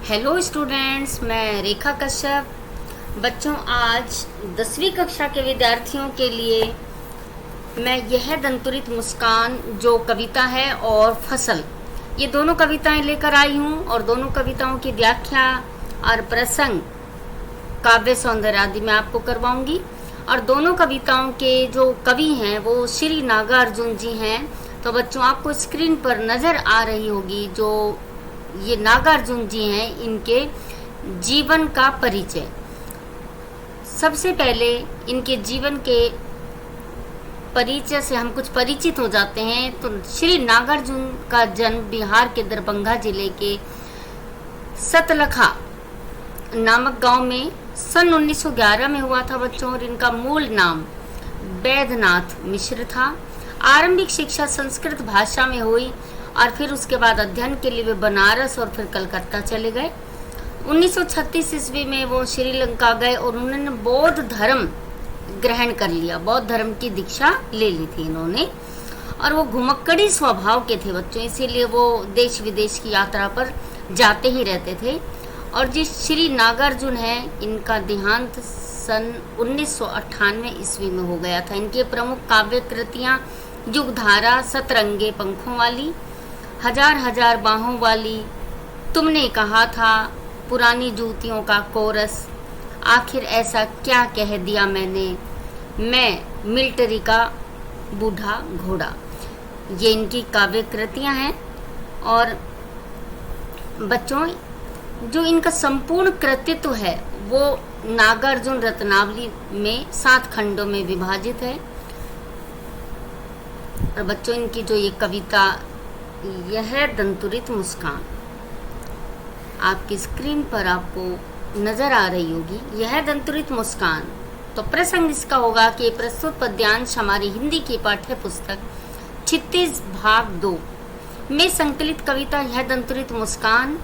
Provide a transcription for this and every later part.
Hello students, मैं रेखा कश्यप। बच्चों, आज 10वीं कक्षा के विद्यार्थियों के लिए मैं यह दंतुरित मुस्कान जो कविता है और फसल, ये दोनों कविताएं लेकर आई हूँ और दोनों कविताओं की व्याख्या और प्रसंग, काव्य सौंदर्य आदि मैं आपको करवाऊंगी। और दोनों कविताओं के जो कवि हैं वो श्री नागार्जुन जी हैं। तो बच्चों, आपको स्क्रीन पर नज़र आ रही होगी जो ये नागार्जुन जी हैं, इनके जीवन का परिचय। सबसे पहले इनके जीवन के परिचय से हम कुछ परिचित हो जाते हैं। तो श्री नागार्जुन का जन्म बिहार के दरभंगा जिले के सतलखा नामक गांव में सन 1911 में हुआ था बच्चों। और इनका मूल नाम बैद्यनाथ मिश्र था। आरंभिक शिक्षा संस्कृत भाषा में हुई और फिर उसके बाद अध्ययन के लिए वे बनारस और फिर कलकत्ता चले गए। 1936 ईस्वी में वो श्रीलंका गए और उन्होंने बौद्ध धर्म ग्रहण कर लिया। बौद्ध धर्म की दीक्षा ले ली थी इन्होंने। और वो घुमक्कड़ी स्वभाव के थे बच्चों, इसीलिए वो देश विदेश की यात्रा पर जाते ही रहते थे। और जिस श्री नागार्जुन है, इनका देहांत सन 1998 ईस्वी में हो गया था। इनके प्रमुख काव्य कृतियाँ युगधारा, सतरंगे पंखों वाली, हजार हजार बाहों वाली, तुमने कहा था, पुरानी जूतियों का कोरस, आखिर ऐसा क्या कह दिया मैंने, मैं मिलिट्री का बूढ़ा घोड़ा, ये इनकी काव्य कृतियाँ हैं। और बच्चों, जो इनका संपूर्ण कृतित्व है वो नागार्जुन रत्नावली में 7 खंडों में विभाजित है। और बच्चों, इनकी जो ये कविता, यह दंतुरित मुस्कान, आपकी स्क्रीन पर आपको नजर आ रही होगी, यह दंतुरित मुस्कान। तो प्रसंग इसका होगा कि प्रस्तुत पद्यांश हमारी हिंदी की पाठ्य पुस्तक 36 भाग 2 में संकलित कविता यह दंतुरित मुस्कान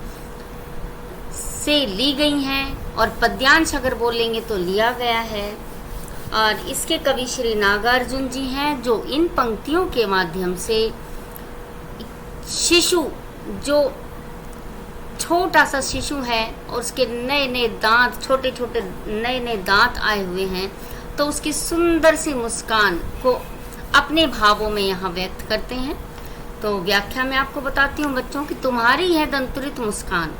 से ली गई हैं। और पद्यांश अगर बोलेंगे तो लिया गया है। और इसके कवि श्री नागार्जुन जी हैं, जो इन पंक्तियों के माध्यम से शिशु, जो छोटा सा शिशु है और उसके नए नए दांत, छोटे छोटे नए नए दांत आए हुए हैं, तो उसकी सुंदर सी मुस्कान को अपने भावों में यहाँ व्यक्त करते हैं। तो व्याख्या में आपको बताती हूँ बच्चों कि तुम्हारी यह दंतुरित मुस्कान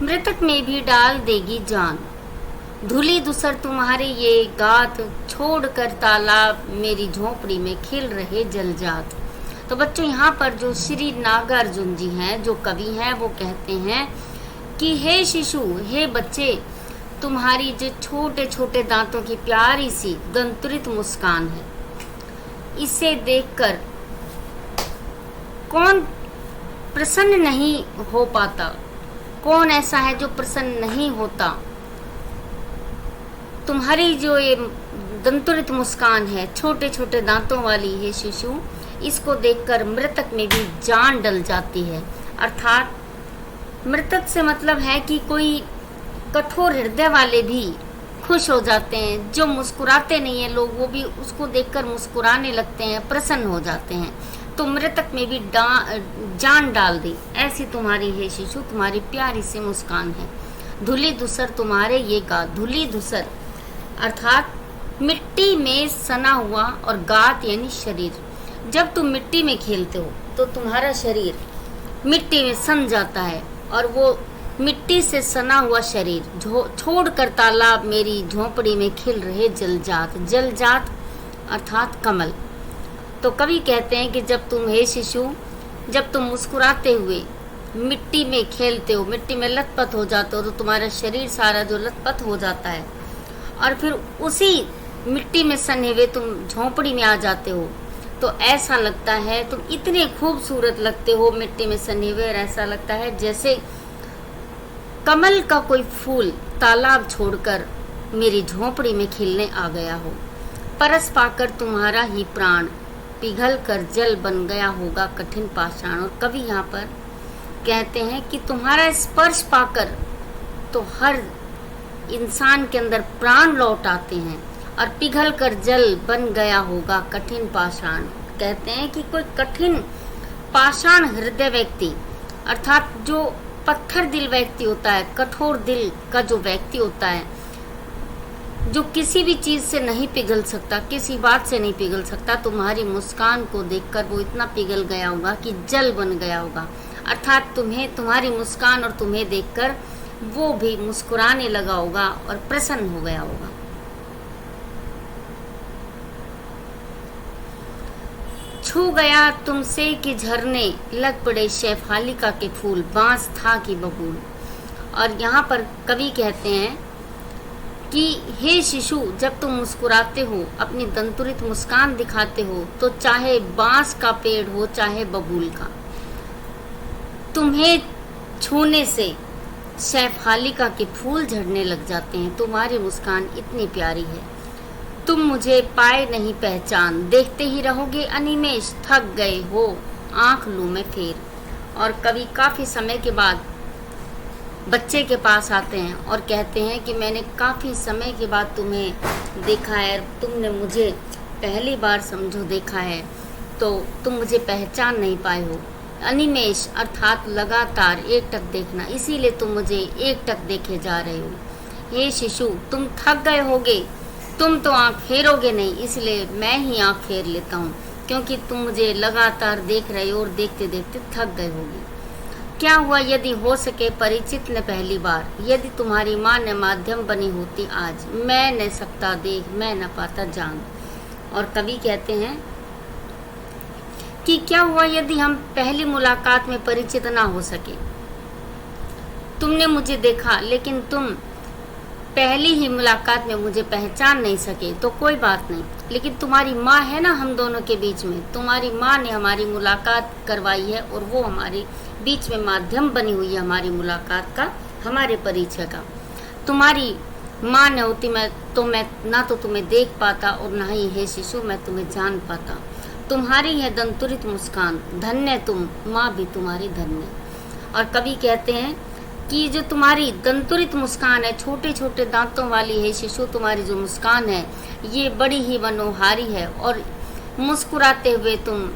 मृतक में भी डाल देगी जान, धुली दुसर तुम्हारे ये गात, छोड़ कर तालाब मेरी झोपड़ी में खिल रहे जलजात। तो बच्चों, यहाँ पर जो श्री नागार्जुन जी हैं, जो कवि हैं, वो कहते हैं कि हे शिशु, हे बच्चे, तुम्हारी जो छोटे छोटे दांतों की प्यारी सी दंतुरित मुस्कान है, इसे देखकर कौन प्रसन्न नहीं हो पाता, कौन ऐसा है जो प्रसन्न नहीं होता। तुम्हारी जो ये दंतुरित मुस्कान है, छोटे छोटे दांतों वाली है शिशु, इसको देखकर मृतक में भी जान डल जाती है। अर्थात मृतक से मतलब है कि कोई कठोर हृदय वाले भी खुश हो जाते हैं। जो मुस्कुराते नहीं है लोग, वो भी उसको देखकर मुस्कुराने लगते हैं, प्रसन्न हो जाते हैं। तो मृतक में भी जान डाल दी, ऐसी तुम्हारी है शिशु, तुम्हारी प्यारी सी मुस्कान है। धुली धूसर तुम्हारे ये गात, धुली धूसर अर्थात मिट्टी में सना हुआ, और गात यानी शरीर। जब तुम मिट्टी में खेलते हो तो तुम्हारा शरीर मिट्टी में सन जाता है, और वो मिट्टी से सना हुआ शरीर छोड़ कर तालाब मेरी झोपड़ी में खिल रहे जलजात, जलजात अर्थात कमल। तो कवि कहते हैं कि जब तुम, हे शिशु, जब तुम मुस्कुराते हुए मिट्टी में खेलते हो, मिट्टी में लथपथ हो जाते हो, तो तुम्हारा शरीर सारा जो लथपथ हो जाता है, और फिर उसी मिट्टी में सने हुए तुम झोंपड़ी में आ जाते हो, तो ऐसा लगता है, तुम इतने खूबसूरत लगते हो मिट्टी में सने हुए, और ऐसा लगता है जैसे कमल का कोई फूल तालाब छोड़कर मेरी झोंपड़ी में खिलने आ गया हो। परस पाकर तुम्हारा ही प्राण पिघल कर जल बन गया होगा कठिन पाषाण। और कवि यहाँ पर कहते हैं कि तुम्हारा स्पर्श पाकर तो हर इंसान के अंदर प्राण लौट आते हैं, और पिघल कर जल बन गया होगा कठिन पाषाण। कहते हैं कि कोई कठिन पाषाण हृदय व्यक्ति, अर्थात जो पत्थर दिल व्यक्ति होता है, कठोर दिल का जो व्यक्ति होता है, जो किसी भी चीज़ से नहीं पिघल सकता, किसी बात से नहीं पिघल सकता, तुम्हारी मुस्कान को देखकर वो इतना पिघल गया होगा कि जल बन गया होगा। अर्थात तुम्हें, तुम्हारी मुस्कान और तुम्हें देखकर वो भी मुस्कुराने लगा होगा और प्रसन्न हो गया होगा। छू गया तुमसे कि झरने, लग पड़े शेफालिका के फूल, बांस था कि बबूल। और यहाँ पर कवि कहते हैं कि हे शिशु, जब तुम मुस्कुराते हो, अपनी दंतुरित मुस्कान दिखाते हो, तो चाहे बांस का पेड़ हो चाहे बबूल का, तुम्हें छूने से शेफालिका के फूल झड़ने लग जाते हैं। तुम्हारी मुस्कान इतनी प्यारी है। तुम मुझे पाए नहीं पहचान, देखते ही रहोगे अनिमेष, थक गए हो आंख लूं मैं फेर। और कवि काफ़ी समय के बाद बच्चे के पास आते हैं और कहते हैं कि मैंने काफ़ी समय के बाद तुम्हें देखा है, तुमने मुझे पहली बार समझो देखा है, तो तुम मुझे पहचान नहीं पाए हो। अनिमेष अर्थात लगातार एकटक देखना, इसीलिए तुम मुझे एकटक देखे जा रहे हो। हे शिशु, तुम थक गए होगे, तुम तो आँख फेरोगे नहीं, इसलिए मैं ही आँख फेर लेता हूँ, क्योंकि तुम मुझे लगातार देख रहे हो और देखते देखते थक गए होगे। क्या हुआ यदि हो सके परिचित ने पहली बार, यदि तुम्हारी माँ ने माध्यम बनी होती आज, मैं न सकता देख, मैं न पाता जान। और कवि कहते हैं कि क्या हुआ यदि हम पहली मुलाकात में परिचित ना हो सके। तुमने मुझे देखा लेकिन तुम पहली ही मुलाकात में मुझे पहचान नहीं सके, तो कोई बात नहीं, लेकिन तुम्हारी माँ है ना हम दोनों के बीच में, तुम्हारी माँ ने हमारी मुलाकात करवाई है और वो हमारे बीच में माध्यम बनी हुई है हमारी मुलाकात का, हमारे परिचय का। तुम्हारी माँ न होती मैं ना तो तुम्हें देख पाता और ना ही हे शिशु मैं तुम्हें जान पाता। तुम्हारी है दंतुरित मुस्कान, धन्य तुम, माँ भी तुम्हारी धन्य। और कवि कहते हैं कि जो तुम्हारी दंतुरित मुस्कान है, छोटे छोटे दांतों वाली है शिशु, तुम्हारी जो मुस्कान है ये बड़ी ही मनोहारी है और मुस्कुराते हुए तुम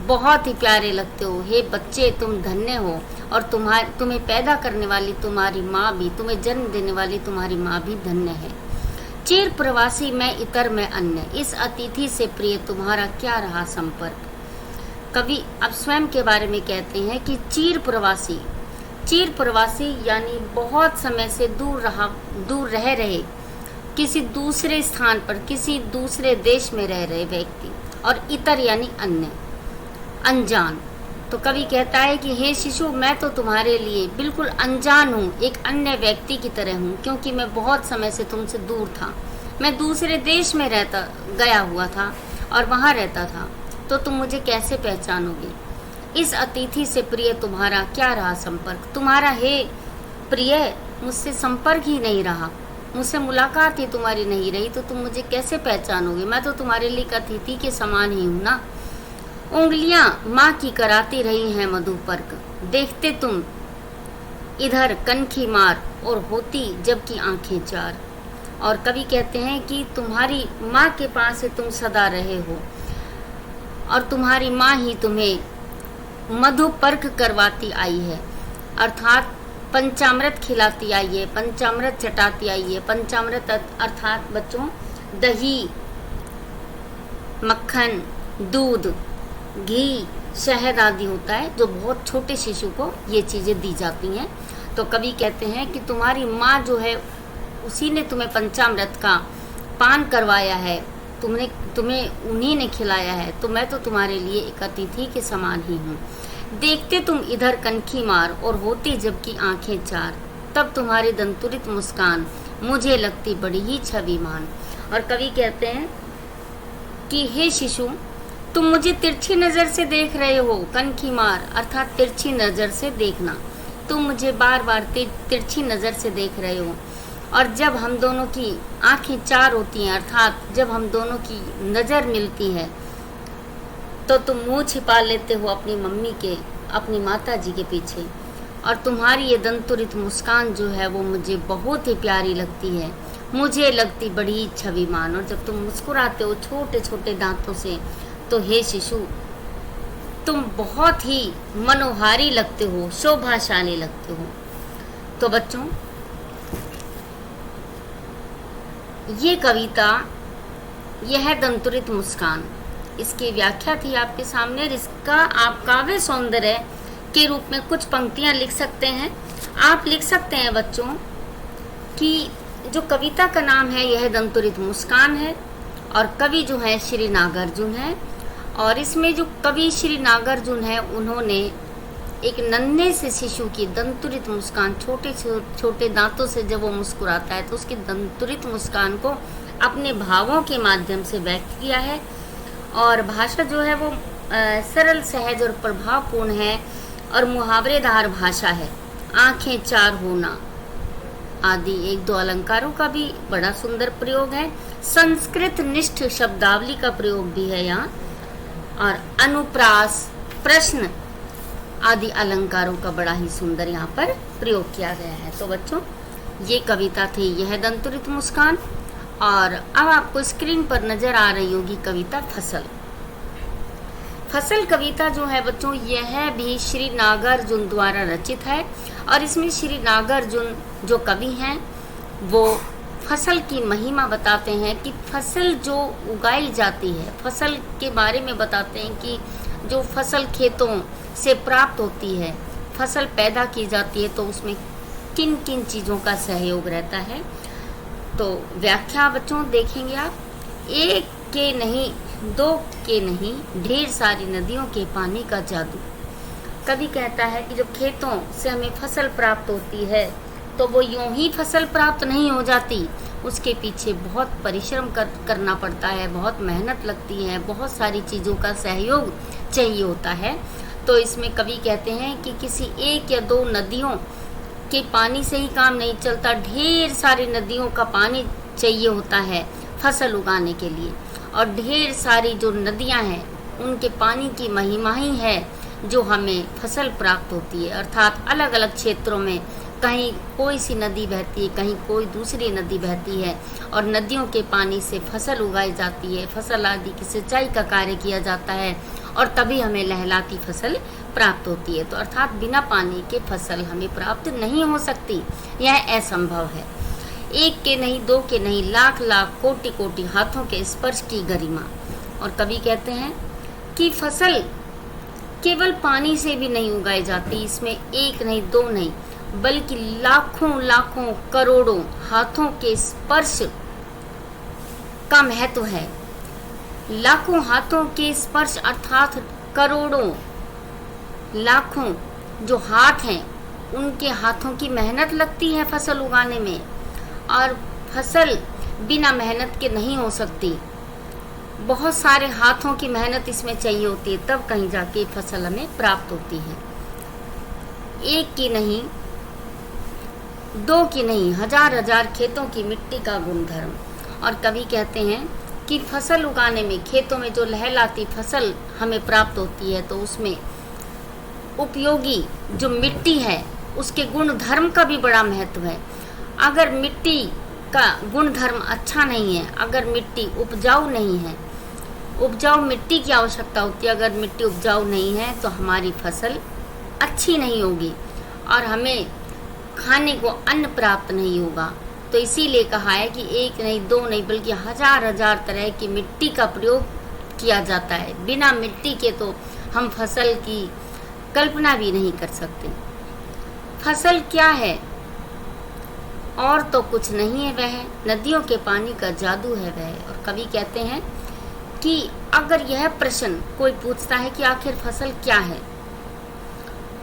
बहुत ही प्यारे लगते हो। हे बच्चे, तुम धन्य हो और तुम्हें पैदा करने वाली तुम्हारी माँ भी, तुम्हें जन्म देने वाली तुम्हारी माँ भी धन्य है। चिर प्रवासी मैं इतर में अन्य, इस अतिथि से प्रिय तुम्हारा क्या रहा संपर्क। कवि अब स्वयं के बारे में कहते हैं कि चिर प्रवासी यानी बहुत समय से दूर रह रहे, किसी दूसरे स्थान पर, किसी दूसरे देश में रह रहे व्यक्ति, और इतर यानी अन्य, अनजान। तो कवि कहता है कि हे शिशु, मैं तो तुम्हारे लिए बिल्कुल अनजान हूँ, एक अन्य व्यक्ति की तरह हूँ, क्योंकि मैं बहुत समय से तुमसे दूर था, मैं दूसरे देश में गया हुआ था और वहाँ रहता था, तो तुम मुझे कैसे पहचानोगे। इस अतिथि से प्रिय तुम्हारा क्या रहा संपर्क। तुम्हारा हे प्रिय मुझसे संपर्क ही नहीं रहा, मुझसे मुलाकात ही तुम्हारी नहीं रही, तो तुम मुझे कैसे पहचानोगे। मैं तो तुम्हारे लिए अतिथि के समान ही हूँ ना। उंगलियां माँ की कराती रही हैं मधुपर्क, देखते तुम इधर कनखी मार और होती जबकि आंखें चार। और कवि कहते हैं कि तुम्हारी माँ के पास से तुम सदा रहे हो और तुम्हारी माँ ही तुम्हें मधुपर्क करवाती आई है, अर्थात पंचामृत खिलाती आई है, पंचामृत चटाती आई है। पंचामृत अर्थात बच्चों दही, मक्खन, दूध, घी, शहद आदि होता है, जो बहुत छोटे शिशु को ये चीज़ें दी जाती हैं। तो कवि कहते हैं कि तुम्हारी माँ जो है उसी ने तुम्हें पंचामृत का पान करवाया है, तुम्हें उन्हीं ने खिलाया है, तो मैं तो तुम्हारे लिए एक अतिथि के समान ही हूँ। देखते तुम इधर कनखी मार और होती जबकि आंखें चार, तब तुम्हारी दंतुरित मुस्कान मुझे लगती बड़ी ही छविमान। और कवि कहते हैं कि हे शिशु, तुम मुझे तिरछी नज़र से देख रहे हो। कनखी मार अर्थात तिरछी नज़र से देखना, तुम मुझे बार बार तिरछी नज़र से देख रहे हो। और जब हम दोनों की आंखें चार होती हैं, अर्थात जब हम दोनों की नज़र मिलती है, तो तुम मुंह छिपा लेते हो अपनी मम्मी के, अपनी माता जी के पीछे। और तुम्हारी ये दंतुरित मुस्कान जो है वो मुझे बहुत ही प्यारी लगती है, मुझे लगती बड़ी छविमान। और जब तुम मुस्कुराते हो छोटे छोटे दांतों से, तो हे शिशु तुम बहुत ही मनोहारी लगते हो, शोभाशाली लगते हो। तो बच्चों, ये कविता, यह दंतुरित मुस्कान, इसकी व्याख्या थी आपके सामने। इसका आप काव्य सौंदर्य के रूप में कुछ पंक्तियां लिख सकते हैं। आप लिख सकते हैं बच्चों कि जो कविता का नाम है यह दंतुरित मुस्कान है, और कवि जो है श्री नागार्जुन है। और इसमें जो कवि श्री नागार्जुन है, उन्होंने एक नन्हे से शिशु की दंतुरित मुस्कान, छोटे छोटे दांतों से जब वो मुस्कुराता है तो उसकी दंतुरित मुस्कान को अपने भावों के माध्यम से व्यक्त किया है। और भाषा जो है वो सरल, सहज और प्रभावपूर्ण है, और मुहावरेदार भाषा है। आंखें चार होना आदि एक दो अलंकारों का भी बड़ा सुंदर प्रयोग है। संस्कृत निष्ठ शब्दावली का प्रयोग भी है यहाँ, और अनुप्रास, प्रश्न आदि अलंकारों का बड़ा ही सुंदर यहाँ पर प्रयोग किया गया है। तो बच्चों, ये कविता थी यह दंतुरित मुस्कान। और अब आपको स्क्रीन पर नजर आ रही होगी कविता फसल। फसल कविता जो है बच्चों, यह भी श्री नागार्जुन द्वारा रचित है। और इसमें श्री नागार्जुन जो कवि हैं, वो फसल की महिमा बताते हैं कि फसल जो उगाई जाती है, फसल के बारे में बताते हैं कि जो फसल खेतों से प्राप्त होती है, फसल पैदा की जाती है, तो उसमें किन किन चीज़ों का सहयोग रहता है। तो व्याख्या बच्चों देखेंगे आप। एक के नहीं, दो के नहीं, ढेर सारी नदियों के पानी का जादू। कवि कहता है कि जब खेतों से हमें फसल प्राप्त होती है तो वो यूं ही फसल प्राप्त नहीं हो जाती, उसके पीछे बहुत परिश्रम करना पड़ता है, बहुत मेहनत लगती है, बहुत सारी चीज़ों का सहयोग चाहिए होता है। तो इसमें कवि कहते हैं कि किसी एक या दो नदियों के पानी से ही काम नहीं चलता, ढेर सारी नदियों का पानी चाहिए होता है फसल उगाने के लिए। और ढेर सारी जो नदियां हैं, उनके पानी की महिमा ही है जो हमें फसल प्राप्त होती है। अर्थात अलग अलग क्षेत्रों में कहीं कोई सी नदी बहती है, कहीं कोई दूसरी नदी बहती है, और नदियों के पानी से फसल उगाई जाती है, फसल आदि की सिंचाई का कार्य किया जाता है, और तभी हमें लहलाती फसल प्राप्त होती है। तो अर्थात बिना पानी के फसल हमें प्राप्त नहीं हो सकती, यह असंभव है। एक के नहीं, दो के नहीं, लाख लाख कोटि कोटि हाथों के स्पर्श की गरिमा। और कवि कहते हैं कि फसल केवल पानी से भी नहीं उगाई जाती, इसमें एक नहीं, दो नहीं, बल्कि लाखों लाखों करोड़ों हाथों के स्पर्श का महत्व है। लाखों हाथों के स्पर्श अर्थात करोड़ों लाखों जो हाथ हैं, उनके हाथों की मेहनत लगती है फसल उगाने में। और फसल बिना मेहनत के नहीं हो सकती, बहुत सारे हाथों की मेहनत इसमें चाहिए होती है, तब कहीं जाके फसल हमें प्राप्त होती है। एक की नहीं, दो की नहीं, हजार हजार खेतों की मिट्टी का गुणधर्म। और कवि कहते हैं कि फसल उगाने में, खेतों में जो लहलाती फसल हमें प्राप्त होती है, तो उसमें उपयोगी जो मिट्टी है उसके गुण धर्म का भी बड़ा महत्व है। अगर मिट्टी का गुण धर्म अच्छा नहीं है, अगर मिट्टी उपजाऊ नहीं है, उपजाऊ मिट्टी की आवश्यकता होती है, अगर मिट्टी उपजाऊ नहीं है तो हमारी फसल अच्छी नहीं होगी और हमें खाने को अन्न प्राप्त नहीं होगा। तो इसीलिए कहा है कि एक नहीं, दो नहीं, बल्कि हजार हजार तरह की मिट्टी का प्रयोग किया जाता है। बिना मिट्टी के तो हम फसल की कल्पना भी नहीं कर सकते। फसल क्या है? और तो कुछ नहीं है, वह नदियों के पानी का जादू है वह। और कवि कहते हैं कि अगर यह प्रश्न कोई पूछता है कि आखिर फसल क्या है,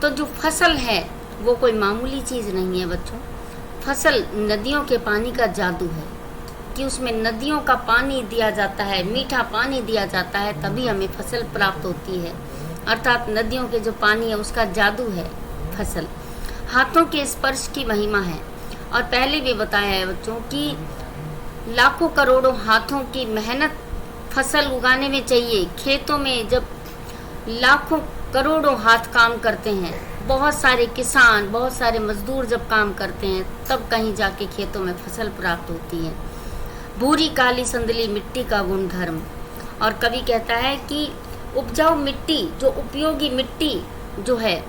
तो जो फसल है वो कोई मामूली चीज़ नहीं है बच्चों। फसल नदियों के पानी का जादू है कि उसमें नदियों का पानी दिया जाता है, मीठा पानी दिया जाता है, तभी हमें फसल प्राप्त होती है। अर्थात नदियों के जो पानी है उसका जादू है फसल। हाथों के स्पर्श की महिमा है। और पहले भी बताया है बच्चों कि लाखों करोड़ों हाथों की मेहनत फसल उगाने में चाहिए। खेतों में जब लाखों करोड़ों हाथ काम करते हैं, बहुत सारे किसान, बहुत सारे मजदूर जब काम करते हैं, तब कहीं जाके खेतों में फसल प्राप्त होती है। भूरी काली संदली मिट्टी का गुणधर्म। और कवि कहता है कि उपजाऊ मिट्टी, जो उपयोगी मिट्टी जो है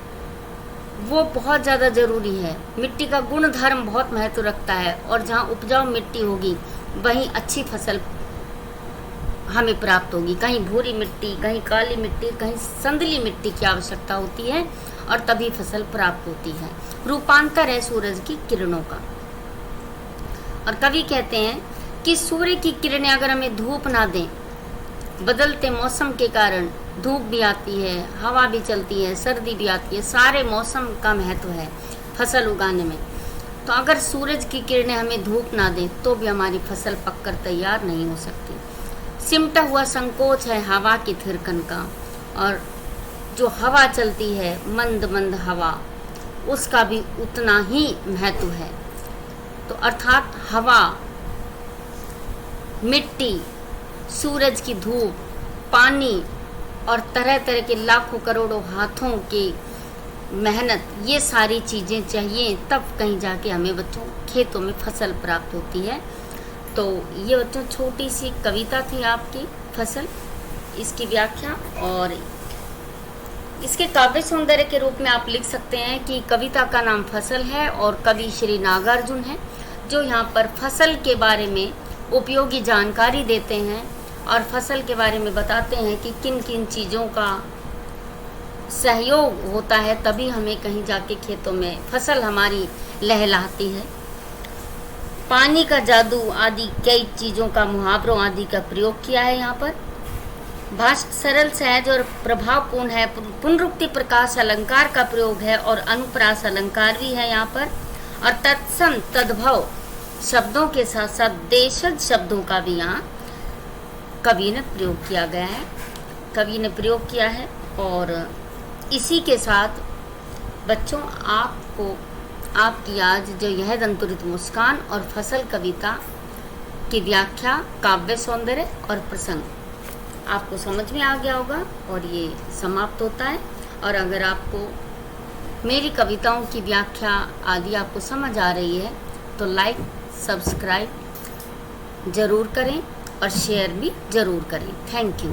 वो बहुत ज़्यादा ज़रूरी है। मिट्टी का गुण धर्म बहुत महत्व रखता है, और जहाँ उपजाऊ मिट्टी होगी वहीं अच्छी फसल हमें प्राप्त होगी। कहीं भूरी मिट्टी, कहीं काली मिट्टी, कहीं संदली मिट्टी की आवश्यकता होती है, और तभी फसल प्राप्त होती है। रूपांतर है सूरज की किरणों का। और कवि कहते हैं कि सूर्य की किरणें अगर हमें धूप ना दें, बदलते मौसम के कारण धूप भी आती है, हवा भी चलती है, सर्दी भी आती है, सारे मौसम का महत्व है फसल उगाने में। तो अगर सूरज की किरणें हमें धूप ना दें तो भी हमारी फसल पककर तैयार नहीं हो सकती। सिमटा हुआ संकोच है हवा की थिरकन का, और जो हवा चलती है मंद मंद हवा, उसका भी उतना ही महत्व है। तो अर्थात हवा, मिट्टी, सूरज की धूप, पानी और तरह तरह के लाखों करोड़ों हाथों की मेहनत, ये सारी चीज़ें चाहिए, तब कहीं जाके हमें बच्चों खेतों में फसल प्राप्त होती है। तो ये बच्चों छोटी सी कविता थी आपकी फसल, इसकी व्याख्या। और इसके काव्य सौंदर्य के रूप में आप लिख सकते हैं कि कविता का नाम फसल है, और कवि श्री नागार्जुन है, जो यहाँ पर फसल के बारे में उपयोगी जानकारी देते हैं और फसल के बारे में बताते हैं कि किन किन चीज़ों का सहयोग होता है, तभी हमें कहीं जाके खेतों में फसल हमारी लहलहाती है। पानी का जादू आदि कई चीज़ों का, मुहावरों आदि का प्रयोग किया है यहाँ पर। भाषा सरल, सहज और प्रभावपूर्ण है। पुनरुक्ति प्रकाश अलंकार का प्रयोग है, और अनुप्रास अलंकार भी है यहाँ पर। और तत्सम तद्भव शब्दों के साथ साथ देशज शब्दों का भी यहाँ कवि ने प्रयोग किया गया है, कवि ने प्रयोग किया है। और इसी के साथ बच्चों आपको आपकी आज जो यह दंतुरित मुस्कान और फसल कविता की व्याख्या, काव्य सौंदर्य और प्रसंग आपको समझ में आ गया होगा, और ये समाप्त होता है। और अगर आपको मेरी कविताओं की व्याख्या आदि आपको समझ आ रही है तो लाइक सब्सक्राइब ज़रूर करें और शेयर भी ज़रूर करें। Thank you.